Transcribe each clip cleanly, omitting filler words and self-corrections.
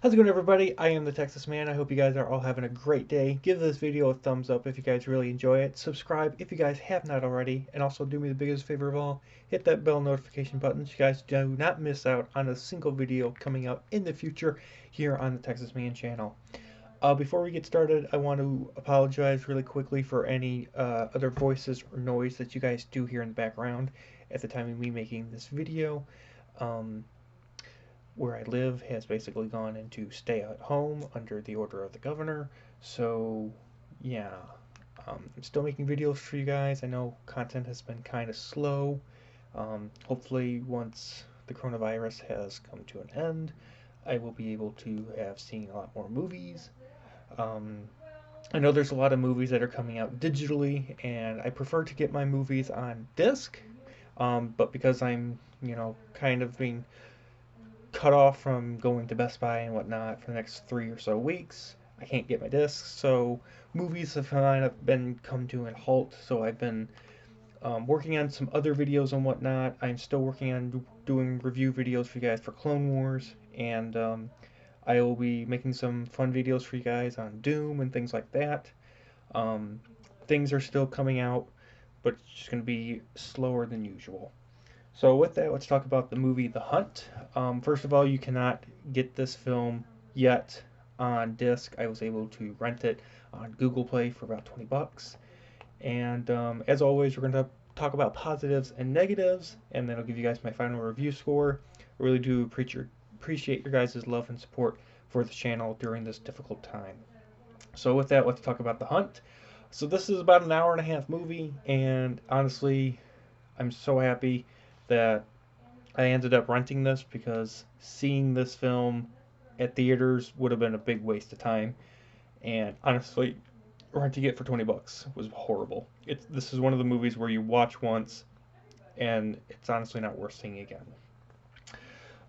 How's it going, everybody? I am the Texas Man. I hope you guys are all having a great day. Give this video a thumbs up if you guys really enjoy it. Subscribe if you guys have not already. And also do me the biggest favor of all, hit that bell notification button so you guys do not miss out on a single video coming out in the future here on the Texas Man channel. Before we get started, I want to apologize really quickly for any other voices or noise that you guys do hear in the background at the time of me making this video. Um, where I live has basically gone into stay at home under the order of the governor. So, yeah, I'm still making videos for you guys. I know content has been kind of slow. Hopefully, once the coronavirus has come to an end, I will be able to have seen a lot more movies. Um, I know there's a lot of movies that are coming out digitally, and I prefer to get my movies on disc. But because I'm, kind of being cut off from going to Best Buy and whatnot for the next 3 or so weeks. I can't get my discs, so movies have kind of been come to a halt. So I've been working on some other videos and whatnot. I'm still working on doing review videos for you guys for Clone Wars, and I will be making some fun videos for you guys on Doom and things like that. Um, Things are still coming out, but it's just going to be slower than usual. So with that, let's talk about the movie The Hunt. First of all, you cannot get this film yet on disc. I was able to rent it on Google Play for about 20 bucks. And as always, we're going to talk about positives and negatives, and then I'll give you guys my final review score. I really do appreciate your guys' love and support for the channel during this difficult time. So with that, let's talk about The Hunt. So this is about an hour and a half movie, and honestly, I'm so happy that I ended up renting this because seeing this film at theaters would have been a big waste of time. And honestly, renting it for 20 bucks was horrible. This is one of the movies where you watch once and it's honestly not worth seeing again.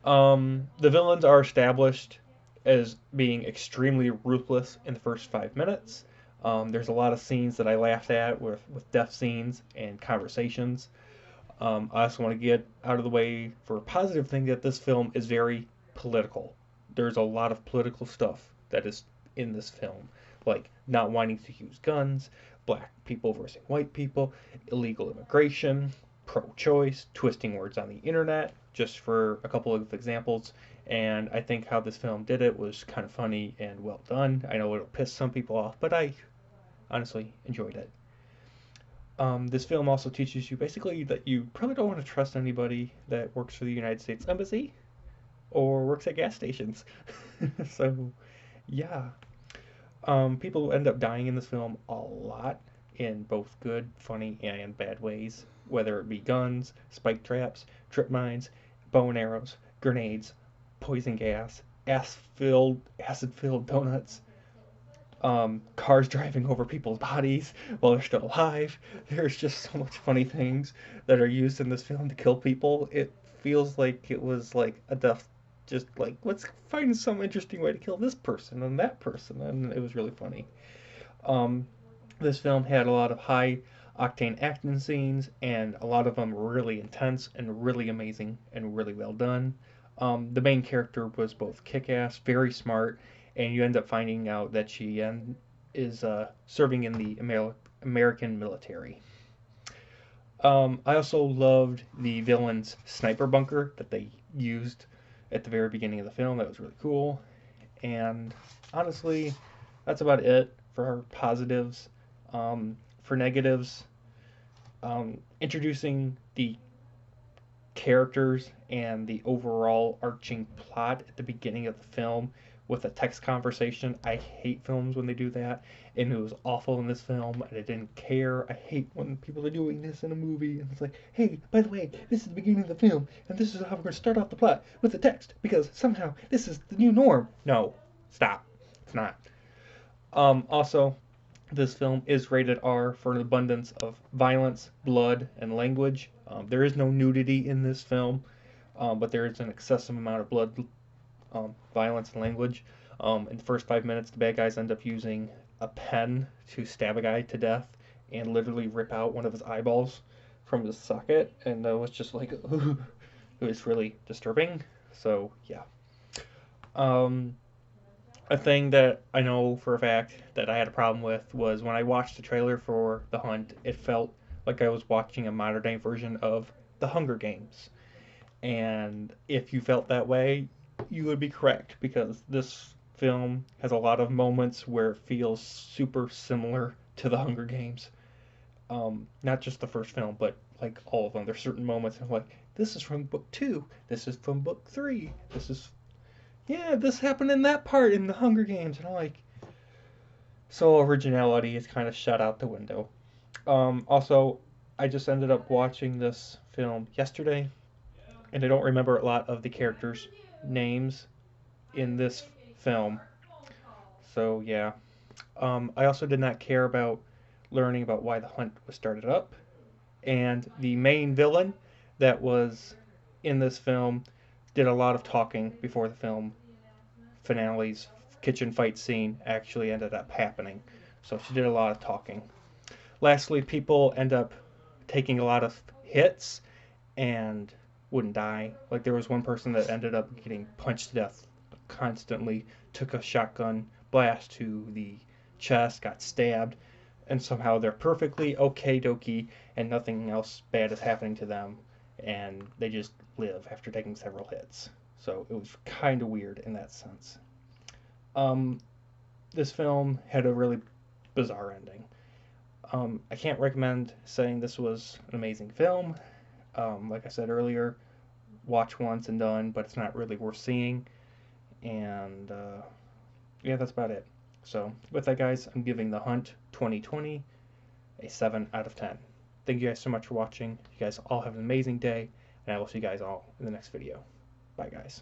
The villains are established as being extremely ruthless in the first 5 minutes. There's a lot of scenes that I laughed at with death scenes and conversations. I also want to get out of the way for a positive thing that this film is very political. There's a lot of political stuff that is in this film, like not wanting to use guns, black people versus white people, illegal immigration, pro choice, twisting words on the internet, just for a couple of examples. And I think how this film did it was kind of funny and well done. I know it'll piss some people off, but I honestly enjoyed it. This film also teaches you basically that you probably don't want to trust anybody that works for the United States Embassy or works at gas stations. So, yeah. People end up dying in this film a lot in both good, funny, and bad ways, whether it be guns, spike traps, trip mines, bow and arrows, grenades, poison gas, acid-filled donuts, cars driving over people's bodies while they're still alive. There's just so much funny things that are used in this film to kill people. It feels like it was like a death, just like, let's find some interesting way to kill this person and that person, and it was really funny. Um, this film had a lot of high octane action scenes, and a lot of them were really intense and really amazing and really well done. The main character was both kick ass, very smart, and you end up finding out that she is serving in the American military. I also loved the villain's sniper bunker that they used at the very beginning of the film. That was really cool. And honestly, that's about it for positives. For negatives, introducing the characters and the overall arching plot at the beginning of the film with a text conversation. I hate films when they do that, and it was awful in this film, and I didn't care. I hate when people are doing this in a movie, and it's like, hey, by the way, this is the beginning of the film, and this is how we're going to start off the plot with the text, because somehow this is the new norm. No, stop. It's not. Also, this film is rated R for an abundance of violence, blood, and language. There is no nudity in this film, but there is an excessive amount of blood, violence, and language. In the first 5 minutes, the bad guys end up using a pen to stab a guy to death and literally rip out one of his eyeballs from his socket, and it was just like, it was really disturbing. So yeah. Um, A thing that I know for a fact that I had a problem with was when I watched the trailer for The Hunt, it felt like I was watching a modern day version of The Hunger Games. And if you felt that way, you would be correct because this film has a lot of moments where it feels super similar to The Hunger Games. Not just the first film, but like all of them. There's certain moments I'm like, this is from book two, this is from book three, this is yeah, this happened in that part in the Hunger Games, and I'm like, so originality is kind of shut out the window. Also, I just ended up watching this film yesterday, and I don't remember a lot of the characters' names in this film. So yeah, I also did not care about learning about why the hunt was started up, and the main villain that was in this film did a lot of talking before the film finale's kitchen fight scene actually ended up happening. So she did a lot of talking. Lastly, people end up taking a lot of hits and wouldn't die. Like there was one person that ended up getting punched to death constantly, took a shotgun blast to the chest, got stabbed, and somehow they're perfectly okay dokie and nothing else bad is happening to them and they just live after taking several hits. So it was kind of weird in that sense. Um, this film had a really bizarre ending. I can't recommend saying this was an amazing film. Like I said earlier, watch once and done, but it's not really worth seeing. And yeah, that's about it. So, with that, guys, I'm giving The Hunt 2020 a 7 out of 10. Thank you guys so much for watching. You guys all have an amazing day, and I will see you guys all in the next video. Bye, guys.